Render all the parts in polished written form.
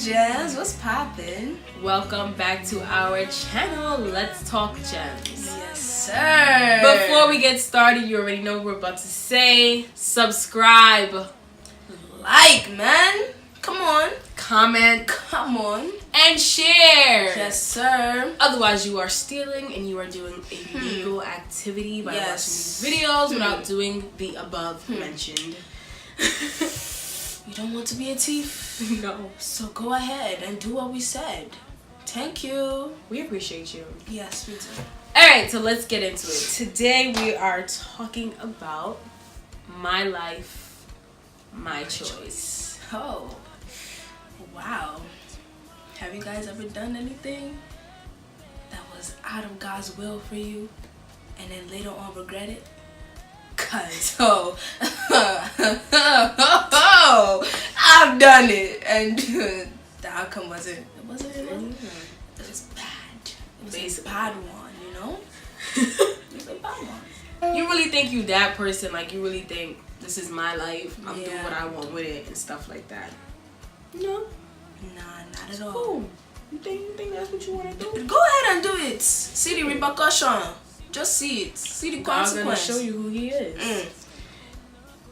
Gems, what's poppin'? Welcome back to our channel, Let's Talk Gems. Yes, sir. Before we get started, you already know what we're about to say. Subscribe, like, man. Come on. comment, Come on. and share. Yes, sir. Otherwise, you are stealing and you are doing illegal activity by watching these videos without doing the above mentioned. You don't want to be a thief? No. So go ahead and do what we said. Thank you. We appreciate you. Yes, we do. Alright, so let's get into it. Today we are talking about my life, my choice. Oh, wow. Have you guys ever done anything that was out of God's will for you and then later on regret it? Cause I've done it and the outcome wasn't it was bad. It was a bad one, you know? It was a bad one. You really think you that person, like you really think this is my life, I'm doing Yeah. what I want with it and stuff like that. No. Nah, not at all. Cool. You think that's what you want to do? Go ahead and do it. See the repercussion. Just see it. See the God's gonna consequence. show you who he is.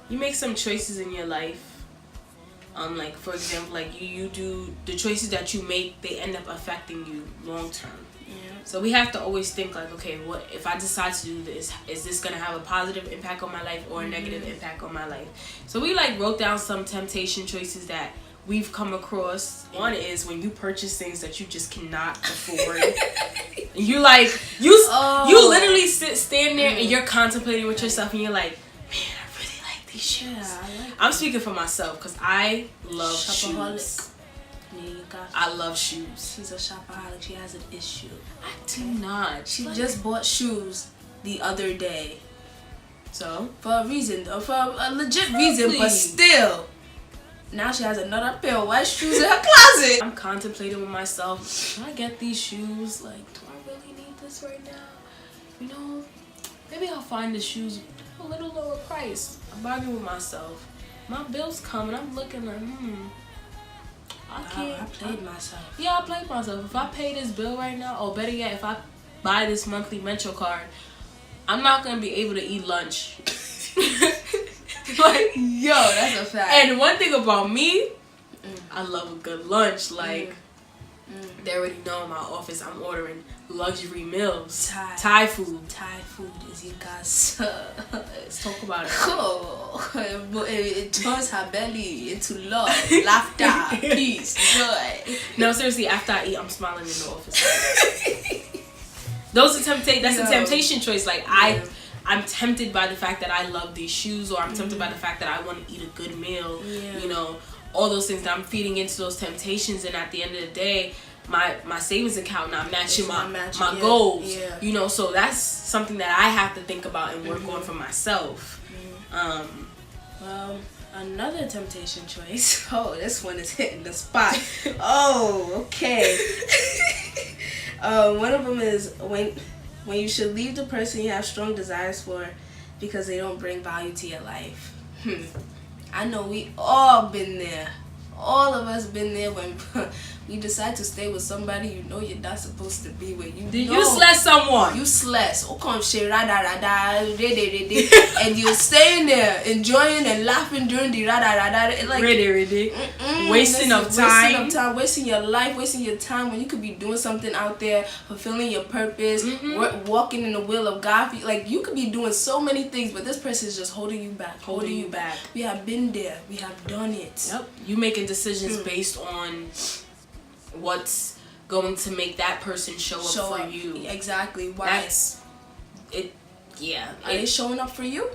You make some choices in your life. Like for example, like you do the choices that you make, they end up affecting you long term. Yeah. So we have to always think like, okay, what if I decide to do this? Is this gonna have a positive impact on my life or a negative impact on my life? So we like wrote down some temptation choices that we've come across. One is when you purchase things that you just cannot afford. You like you literally stand there and you're contemplating with yourself and you're like, man, I really like these shoes. Yeah, I like I'm speaking for myself because I love Shopaholic. shoes. Yeah, you got. I love shoes. She's a shopaholic. She has an issue. I do not. She just bought shoes the other day So for a reason, for a legit reason, but Please. still. Now she has another pair of white shoes in her closet. I'm contemplating with myself, should I get these shoes? Like, do I really need this right now? You know, maybe I'll find the shoes a little lower price. I'm bargaining with myself. My bill's coming. I'm looking like, I can't. I played myself. Yeah, I played myself. If I pay this bill right now, or better yet, if I buy this monthly Metro card, I'm not gonna be able to eat lunch. Like, Yo, that's a fact. and one thing about me, I love a good lunch. Like, they already know in my office I'm ordering luxury meals. Thai food. Thai food is you guys. Let's talk about it. Cool. It turns her belly into love, laughter, peace, joy. No, seriously, after I eat, I'm smiling in the office. Those are that's a temptation choice. Like, I'm tempted by the fact that I love these shoes, or I'm tempted by the fact that I want to eat a good meal. Yeah. You know, all those things that I'm feeding into those temptations, and at the end of the day, my savings account not matching my goals. Yeah. You know, so that's something that I have to think about and work on for myself. Well, another temptation choice. Oh, this one is hitting the spot. Oh, okay. One of them is when you should leave the person you have strong desires for because they don't bring value to your life. I know we all been there. All of us been there when we decide to stay with somebody you know you're not supposed to be with. Did you slash someone? Useless. And you're staying there enjoying and laughing during the rada. Like, wasting of time. Wasting your life, wasting your time when you could be doing something out there, fulfilling your purpose, walking in the will of God. Like, you could be doing so many things, but this person is just holding you back. Holding you back. We have been there. We have done it. Yep. You making decisions based on what's going to make that person show up for you. Exactly. Why? That's it. Yeah. Are they showing up for you?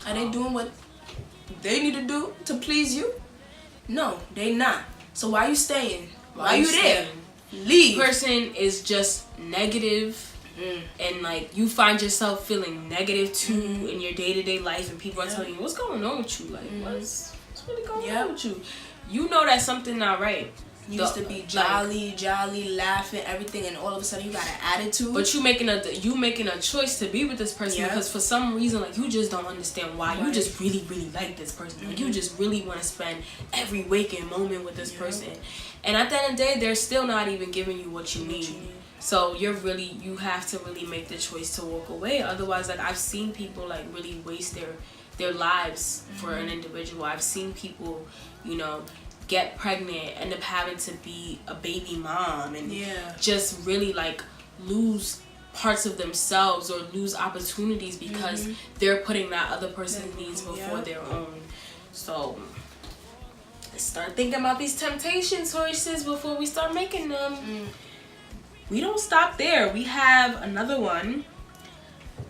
Are they doing what they need to do to please you? No, they not. So why are you staying? Why are you there? Leave. Person is just negative. And like you find yourself feeling negative too in your day-to-day life, and people are telling you what's going on with you, like what's really going on with you. You know that something not right. You used to be jolly, laughing, everything, and all of a sudden you got an attitude. But you making a choice to be with this person because for some reason, like, you just don't understand why. You just really, really like this person. Like, you just really want to spend every waking moment with this person. And at the end of the day, they're still not even giving you what you need. So you have to really make the choice to walk away. Otherwise, like, I've seen people like really waste their lives for an individual. I've seen people, you know, get pregnant, end up having to be a baby mom, and just really like lose parts of themselves or lose opportunities because they're putting that other person's needs before their own. So let's start thinking about these temptation choices before we start making them. We don't stop there. We have another one.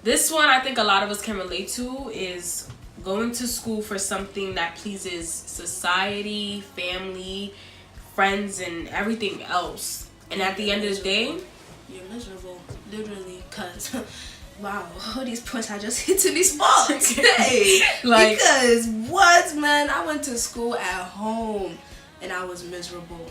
This one I think a lot of us can relate to is going to school for something that pleases society, family, friends, and everything else. And at the end of the day, you're miserable, literally, because wow, all these points I just hit to these faults. Hey, like, because what, man? I went to school at home and I was miserable.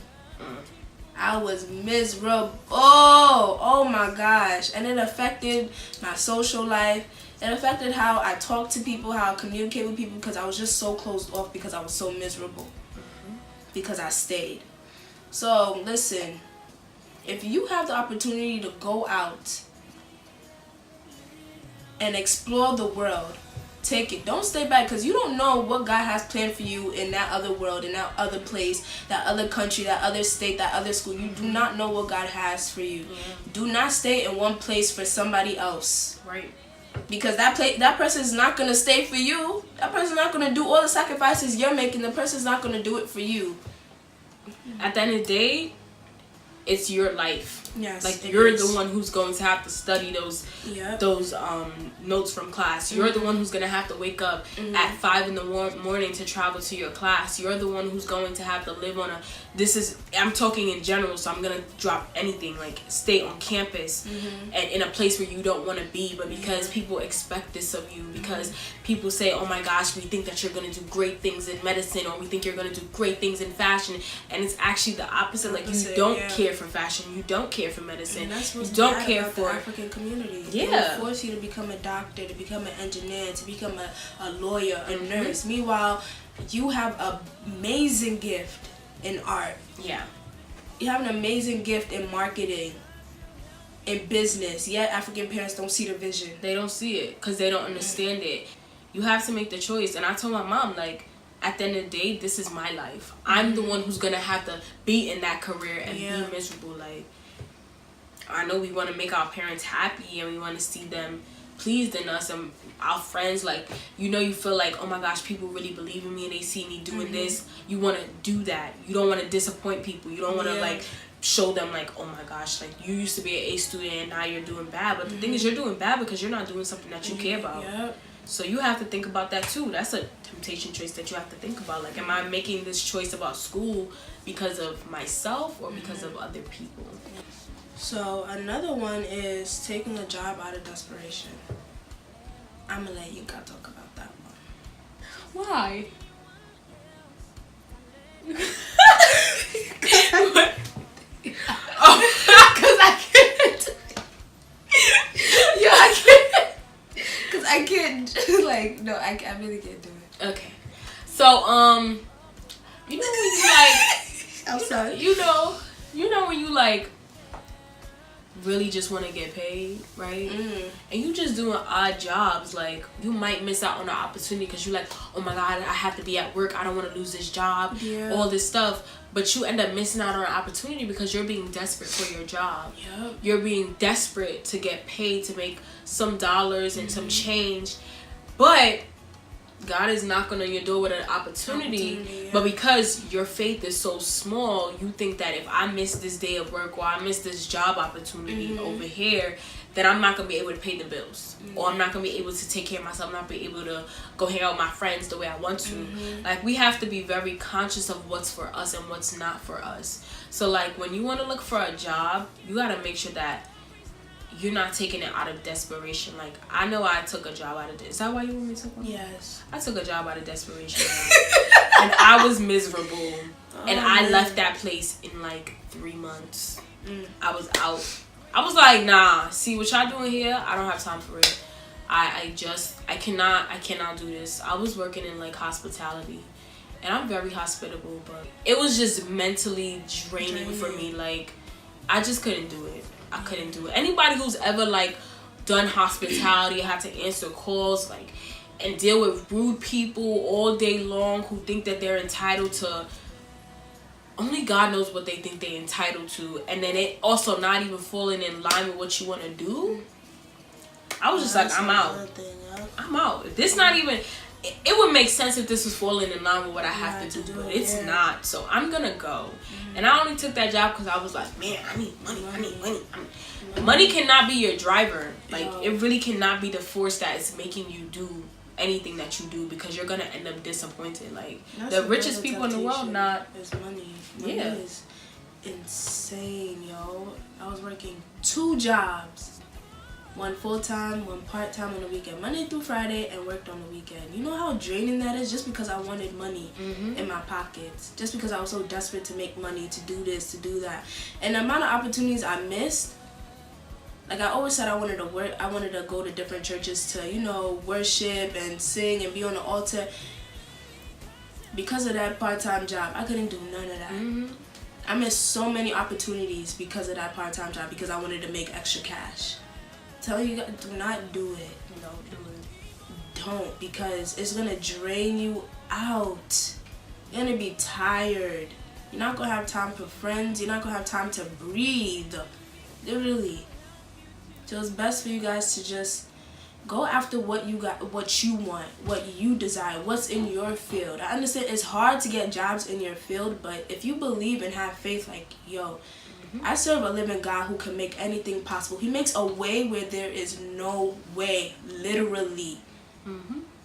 I was miserable. Oh my gosh. And it affected my social life. It affected how I talk to people, how I communicate with people, because I was just so closed off because I was so miserable. Because I stayed. So, listen. If you have the opportunity to go out and explore the world, take it. Don't stay back, because you don't know what God has planned for you in that other world, in that other place, that other country, that other state, that other school. You do not know what God has for you. Do not stay in one place for somebody else. Right. Because that person is not going to stay for you. That person's not going to do all the sacrifices you're making. The person's not going to do it for you. At the end of the day, it's your life. Yes, like, you're the one who's going to have to study those notes from class. You're the one who's going to have to wake up at 5 in the morning to travel to your class. You're the one who's going to have to live on I'm talking in general, so I'm going to drop anything, like stay on campus and in a place where you don't want to be, but because people expect this of you, because people say, oh my gosh, we think that you're going to do great things in medicine, or we think you're going to do great things in fashion, and it's actually the opposite. Like, you don't care for fashion, you don't care for medicine, you don't care for the African community. They will force you to become a doctor, to become an engineer, to become a lawyer, a nurse. Meanwhile, you have an amazing gift in art. Yeah. You have an amazing gift in marketing, in business. Yet African parents don't see the vision. They don't see it because they don't understand it. You have to make the choice. And I told my mom, like, at the end of the day, this is my life. I'm the one who's going to have to be in that career and be miserable. Like, I know we want to make our parents happy and we want to see them pleased in us and our friends. Like, you know, you feel like, oh my gosh, people really believe in me and they see me doing this. You want to do that. You don't want to disappoint people. You don't want to like show them like, oh my gosh, like, you used to be an A student and now you're doing bad. But the thing is, you're doing bad because you're not doing something that you care about. So you have to think about that too. That's a temptation choice that you have to think about. Like, am I making this choice about school because of myself or because of other people? So another one is taking a job out of desperation. I'm gonna let you guys talk about that one. Why? Because I can't. Yo, I can't. Because I can't. Like, no, I really can't do it. Okay. So, you know when you like. I'm sorry. You know when you like really just want to get paid, right? And you just doing odd jobs, like, you might miss out on the opportunity because you're like, oh my god, I have to be at work, I don't want to lose this job, all this stuff, but you end up missing out on an opportunity because you're being desperate for your job. You're being desperate to get paid, to make some dollars and some change, but God is knocking on your door with an opportunity, but because your faith is so small, you think that if I miss this day of work or I miss this job opportunity over here, that I'm not going to be able to pay the bills, or I'm not going to be able to take care of myself, I'm not be able to go hang out with my friends the way I want to. Like, we have to be very conscious of what's for us and what's not for us. So, like, when you want to look for a job, you got to make sure that you're not taking it out of desperation. Like, I know I took a job out of... Is that why you want me to talk about it? Yes. I took a job out of desperation. and I was miserable. And I left that place in like 3 months. I was out. I was like, nah, see what y'all doing here? I don't have time for it. I cannot do this. I was working in like hospitality. And I'm very hospitable, but it was just mentally draining for me. Like, I just couldn't do it. I couldn't do it. Anybody who's ever like done hospitality, had to answer calls, like, and deal with rude people all day long who think that they're entitled to, only God knows what they think they're entitled to, and then it also not even falling in line with what you want to do. I was just like, I'm out. I'm out. If this not even, it would make sense if this was falling in line with what I have to do, but it's not. So I'm gonna go. And I only took that job because I was like, man, I need money. Money cannot be your driver. Like, it really cannot be the force that is making you do anything that you do, because you're gonna end up disappointed. Like, the richest people in the world, not is money. Money is insane, yo. I was working 2 jobs, one full-time, one part-time on the weekend, Monday through Friday, and worked on the weekend. You know how draining that is, just because I wanted money in my pockets, just because I was so desperate to make money, to do this, to do that. And the amount of opportunities I missed. Like, I always said I wanted to work, I wanted to go to different churches to, you know, worship and sing and be on the altar. Because of that part-time job, I couldn't do none of that. I missed so many opportunities because of that part-time job, because I wanted to make extra cash. Tell you guys, do not do it. don't do it. Don't, because it's going to drain you out. You're going to be tired. You're not going to have time for friends. You're not going to have time to breathe. Literally. So it's best for you guys to just go after what you got, what you want, what you desire, what's in your field. I understand it's hard to get jobs in your field, but if you believe and have faith, like, yo, I serve a living God who can make anything possible. He makes a way where there is no way, literally.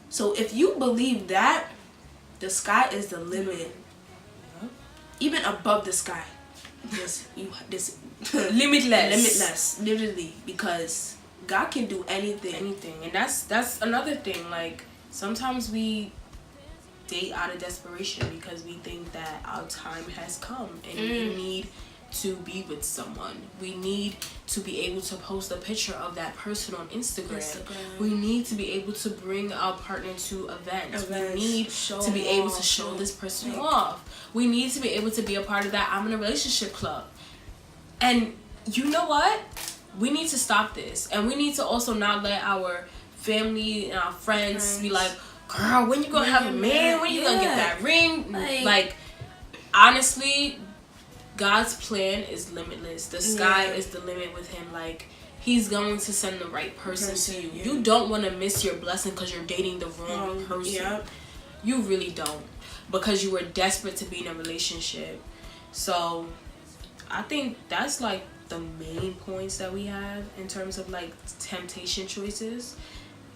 So if you believe that, the sky is the limit. Even above the sky. Limitless, literally, because God can do anything. And that's another thing. Like, sometimes we date out of desperation because we think that our time has come and we need to be with someone. We need to be able to post a picture of that person on Instagram. We need to be able to bring our partner to events. We need to be able to show this person off. We need to be able to be a part of that I'm in a relationship club. And you know what? We need to stop this. And we need to also not let our family and our friends be like, girl, when you gonna have a man? When you gonna get that ring? Like, honestly, God's plan is limitless. The sky is the limit with him. Like, he's going to send the right person to you. You don't want to miss your blessing because you're dating the wrong person. You really don't. Because you were desperate to be in a relationship. So I think that's like the main points that we have in terms of like temptation choices.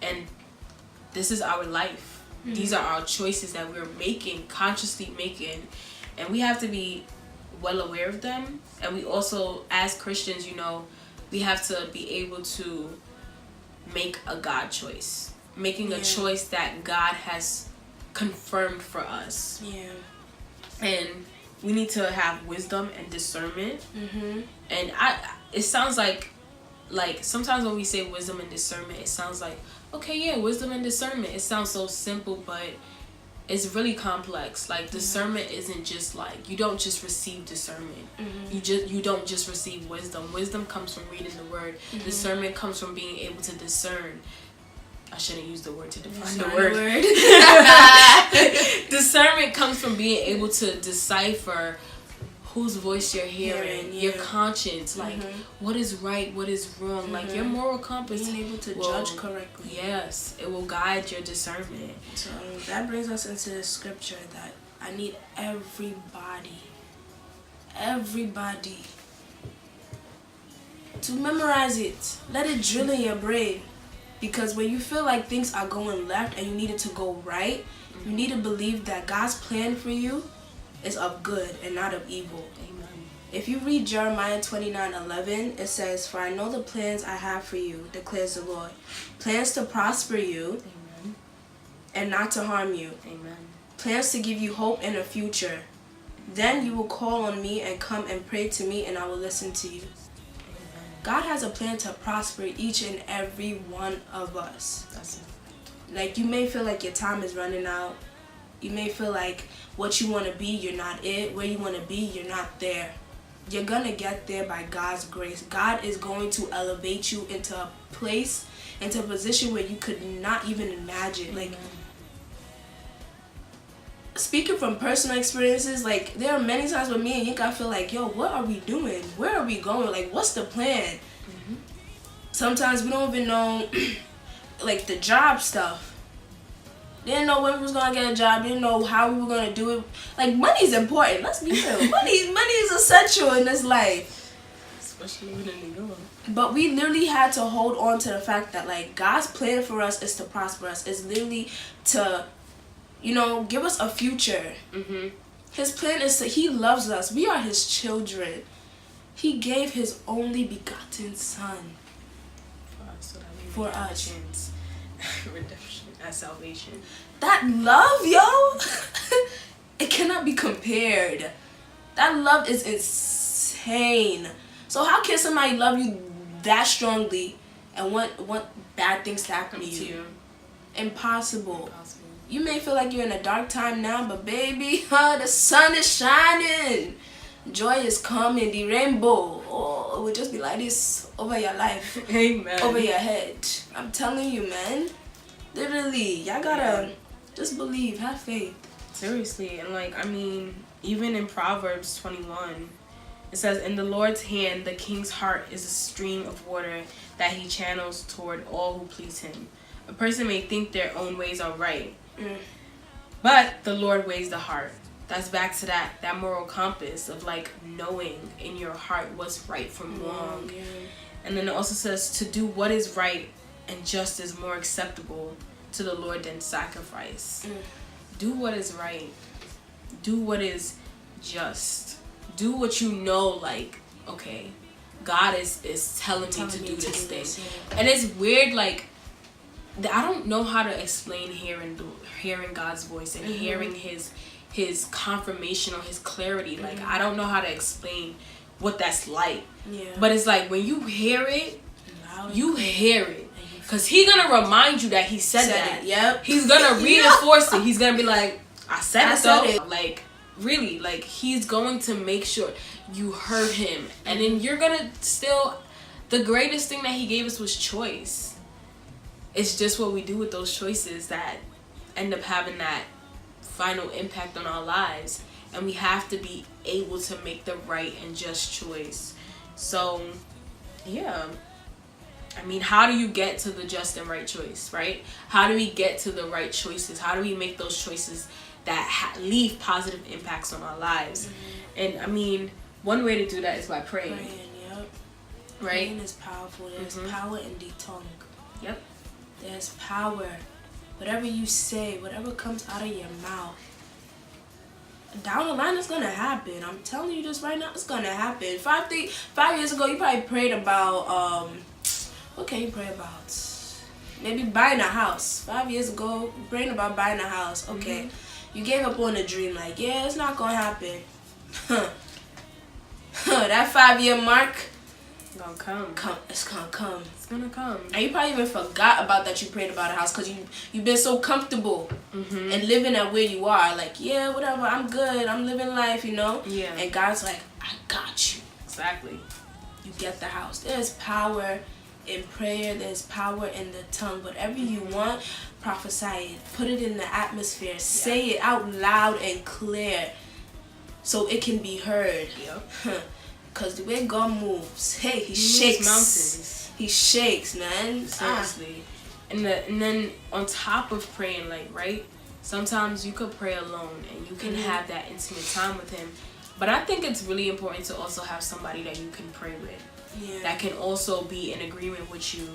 And this is our life. These are our choices that we're making, consciously making. And we have to be well aware of them. And we also, as Christians, you know, we have to be able to make a God choice. Making a choice that God has confirmed for us. And we need to have wisdom and discernment. And it sounds like sometimes when we say wisdom and discernment, it sounds like, okay, wisdom and discernment. It sounds so simple, but it's really complex. Like, discernment isn't just like, you don't just receive discernment. You don't just receive wisdom. Wisdom comes from reading the word. Discernment comes from being able to discern. I shouldn't use the word to define the word. Discernment comes from being able to decipher whose voice you're hearing, your conscience, like what is right, what is wrong, like your moral compass. Being able to judge correctly. Yes, it will guide your discernment. So that brings us into the scripture that I need everybody to memorize it. Let it drill in your brain. Because when you feel like things are going left and you need it to go right, you need to believe that God's plan for you is of good and not of evil. Amen. If you read Jeremiah 29:11, it says, "For I know the plans I have for you, declares the Lord. Plans to prosper you and not to harm you. plans to give you hope and a future. Then you will call on me and come and pray to me, and I will listen to you. God has a plan to prosper each and every one of us. That's it. Like, you may feel like your time is running out. You may feel like what you want to be, you're not it. Where you want to be, you're not there. You're going to get there by God's grace. God is going to elevate you into a place, into a position where you could not even imagine. Like, speaking from personal experiences, like, there are many times with me and Yinka, I feel like, yo, what are we doing? Where are we going? Like, what's the plan? Sometimes we don't even know, like, the job stuff. Didn't know when we was gonna get a job. Didn't know how we were gonna do it. Like, money is important. Let's be real. money is essential in this life. Especially when in New York. But we literally had to hold on to the fact that, like, God's plan for us is to prosper us. It's literally to, you know, give us a future. His plan is to, he loves us. We are his children. He gave his only begotten son for us. Redemption and salvation. That love, yo, it cannot be compared. That love is insane. So how can somebody love you that strongly and want bad things to happen to you? Impossible. You may feel like you're in a dark time now, but baby, the sun is shining. Joy is coming, the rainbow. Oh, it would just be like this over your life. Amen. Over your head. I'm telling you, man. Literally, y'all gotta just believe, have faith. Seriously, and like, I mean, even in Proverbs 21, it says, "In the Lord's hand, the king's heart is a stream of water that he channels toward all who please him. A person may think their own ways are right, but the Lord weighs the heart." That's back to that moral compass of, like, knowing in your heart what's right from wrong. And then it also says to do what is right and just is more acceptable to the Lord than sacrifice. Do what is right. Do what is just. Do what you know, like, okay, God is telling me to do this thing. And it's weird, like, I don't know how to explain hearing God's voice and hearing his confirmation or his clarity. Like, I don't know how to explain what that's like. But it's like, when you hear it, you hear it. Because he's going to remind you that he said that. Yep. He's going to reinforce it. He's going to be like, I said it. Like, really, like, he's going to make sure you heard him. And then you're going to still, the greatest thing that he gave us was choice. It's just what we do with those choices that end up having that final impact on our lives. And we have to be able to make the right and just choice. So, yeah. I mean, how do you get to the just and right choice, right? How do we get to the right choices? How do we make those choices that leave positive impacts on our lives? And, I mean, one way to do that is by praying. Yep. Right? Praying is powerful. There's power in the tongue. Yep. There's power. Whatever you say, whatever comes out of your mouth, down the line, it's gonna happen. I'm telling you this right now, it's gonna happen. 5 years ago, you probably prayed about what can you pray about? Maybe buying a house. 5 years ago, praying about buying a house. Okay, you gave up on the dream. Like, yeah, it's not gonna happen. That 5-year mark gonna come. It's gonna come. It's gonna come. And you probably even forgot about that you prayed about a house because you've been so comfortable and living at where you are. Like, yeah, whatever, I'm good. I'm living life, you know? Yeah. And God's like, I got you. Exactly. You get the house. There's power in prayer. There's power in the tongue. Whatever you want, prophesy it. Put it in the atmosphere. Say it out loud and clear so it can be heard. Yep. Because the way God moves, hey, he shakes shakes mountains. He shakes, man. Seriously. And then on top of praying, like, right? Sometimes you could pray alone and you can have that intimate time with him. But I think it's really important to also have somebody that you can pray with. Yeah. That can also be in agreement with you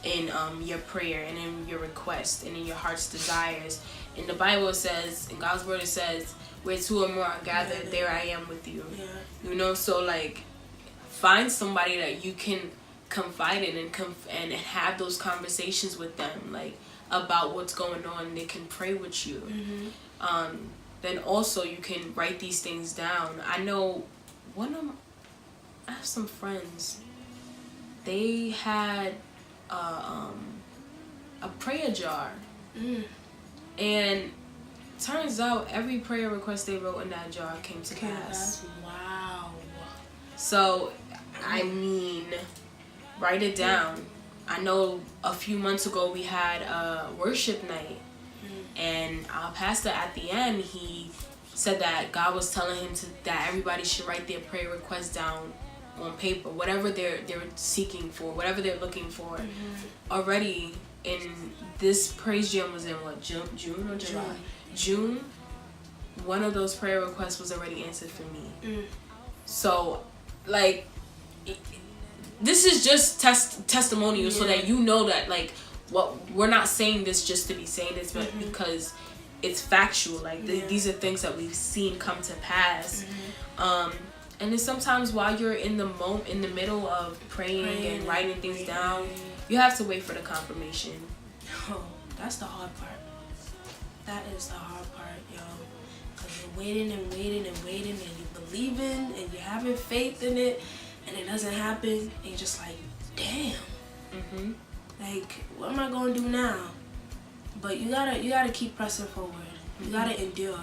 in your prayer and in your request and in your heart's desires. In the Bible it says, in God's word it says, where two or more are gathered, there I am with you. Yeah. You know, so, like, find somebody that you can confide in and have those conversations with them, like, about what's going on. They can pray with you. then also you can write these things down. I know I have some friends. They had a prayer jar, and turns out every prayer request they wrote in that jar came to pass. Wow. So, I mean, write it down. I know a few months ago we had a worship night, and our pastor at the end, he said that God was telling him that everybody should write their prayer requests down on paper, whatever they're seeking for, whatever they're looking for. Already in this praise jam was in what, June or July? June. One of those prayer requests was already answered for me. So, like, this is just testimonial, so that you know that, like, what we're not saying this just to be saying this, but because it's factual. Like, these are things that we've seen come to pass. And then sometimes while you're in the middle of praying and writing things down, you have to wait for the confirmation. Oh, that's the hard part. That is the hard part, yo. Because you're waiting and waiting and waiting, and you're believing and you're having faith in it, and it doesn't happen, and you're just like, damn. Like, what am I gonna do now? But you gotta keep pressing forward. You gotta endure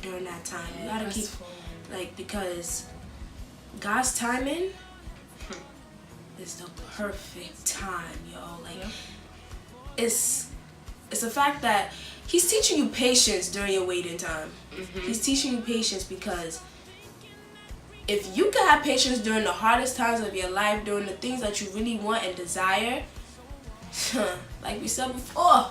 during that time. You gotta keep forward. Like, because God's timing is the perfect time, yo. Like, it's a fact that He's teaching you patience during your waiting time. He's teaching you patience because if you can have patience during the hardest times of your life, during the things that you really want and desire, like we said before,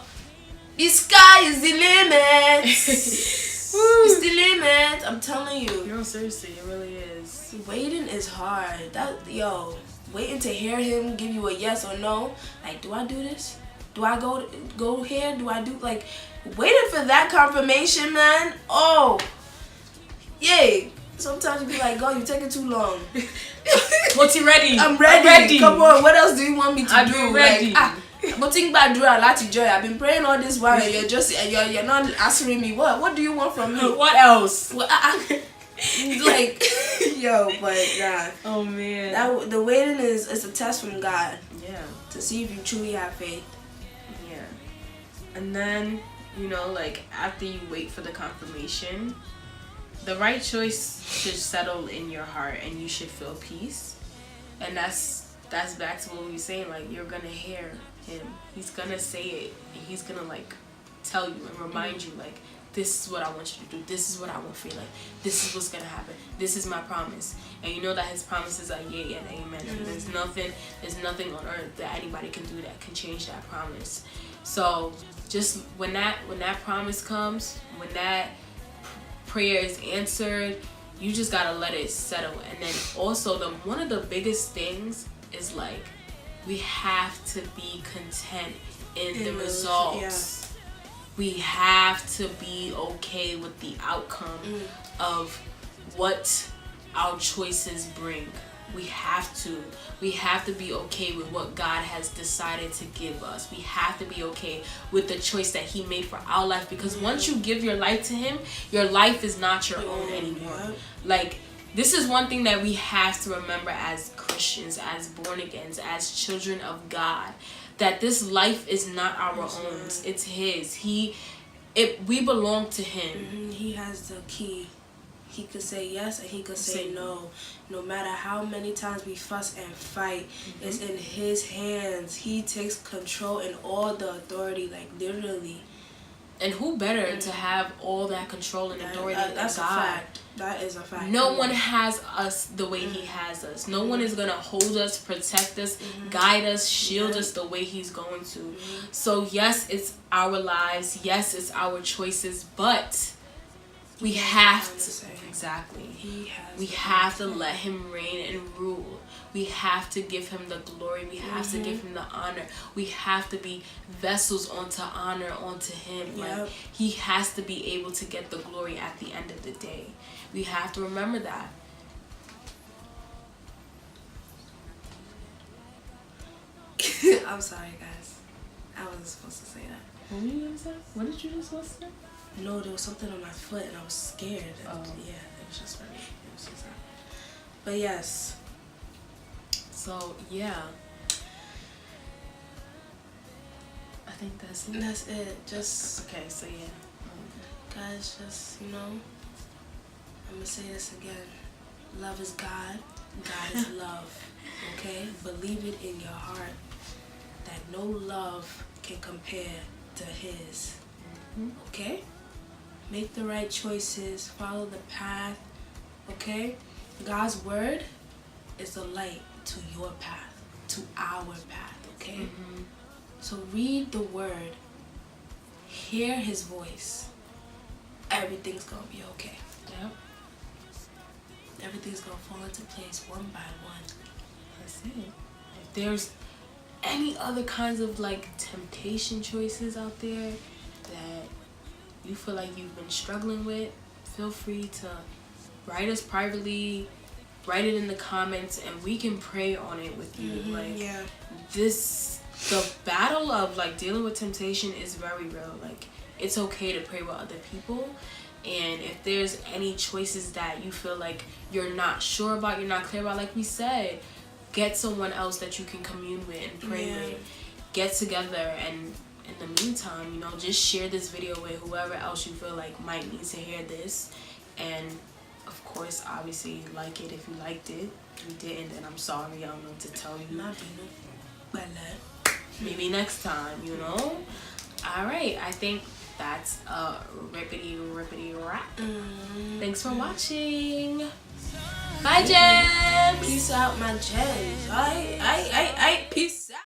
the sky is the limit. It's the limit. I'm telling you. No, seriously, it really is. Waiting is hard. Waiting to hear Him give you a yes or no. Like, do I do this? Do I go here? Do I do, like, waiting for that confirmation, man? Oh, yay. Sometimes you be like, God, you're taking too long. What's he ready? I'm ready. Come on, what else do you want me to do? I'm ready. Like, but think about joy. I've been praying all this while, and you're not answering me. What do you want from me? What else? Well, like, yo, but nah. Oh man. The waiting is a test from God. Yeah. To see if you truly have faith. Yeah. And then, like, after you wait for the confirmation, the right choice should settle in your heart, and you should feel peace. And that's back to what we were saying. Like, you're gonna hear Him. He's gonna say it. And He's gonna, like, tell you and remind you, like, this is what I want you to do. This is what I will feel like. This is what's gonna happen. This is my promise. And you know that His promises are yea and amen. And there's nothing on earth that anybody can do that can change that promise. So just when that promise comes, when that prayer is answered, you just gotta let it settle. And then also one of the biggest things is, like, we have to be content in the results. We have to be okay with the outcome of what our choices bring. We have to be okay with what God has decided to give us. We have to be okay with the choice that He made for our life, because once you give your life to Him, your life is not your own anymore. Like, this is one thing that we have to remember as Christians, as born agains, as children of God, that this life is not our own. It's His. We belong to Him. He has the key. He could say yes and He could say no. No matter how many times we fuss and fight, it's in His hands. He takes control and all the authority, like, literally. And who better to have all that control and authority than that's God? A fact. That is a fact. No one has us the way He has us. No one is going to hold us, protect us, guide us, shield us the way He's going to. So yes, it's our lives. Yes, it's our choices. But we have to. Exactly. We have to let Him reign and rule. We have to give Him the glory. We have to give Him the honor. We have to be vessels onto honor onto Him. Like, He has to be able to get the glory at the end of the day. We have to remember that. I'm sorry, guys. I wasn't supposed to say that. What were you going to say? What did you just supposed to say? No, there was something on my foot and I was scared. Oh. Yeah, it was just very, it was just that. But yes. So, yeah. I think that's it. That's it. Just, Okay, so yeah. guys, just, you know, I'm going to say this again. Love is God. God is love. Okay? Believe it in your heart that no love can compare to His. Okay? Make the right choices. Follow the path. Okay? God's word is a light to your path, to our path. Okay? So read the word. Hear His voice. Everything's going to be okay. Yep. Everything's going to fall into place one by one. That's it. If there's any other kinds of like temptation choices out there that you feel like you've been struggling with, feel free to write us privately, write it in the comments, and we can pray on it with you. Like, yeah. the battle of like dealing with temptation is very real. Like, it's okay to pray with other people. And if there's any choices that you feel like you're not sure about, you're not clear about, like we said, get someone else that you can commune with and pray with. Get together, and in the meantime, you know, just share this video with whoever else you feel like might need to hear this. And of course, obviously, like it if you liked it. If you didn't, then I'm sorry. I don't know what to tell you. Maybe next time, you know? Alright, I think that's a rippity rap. Thanks for watching. Bye, Gems. Peace out, my gems. I peace out.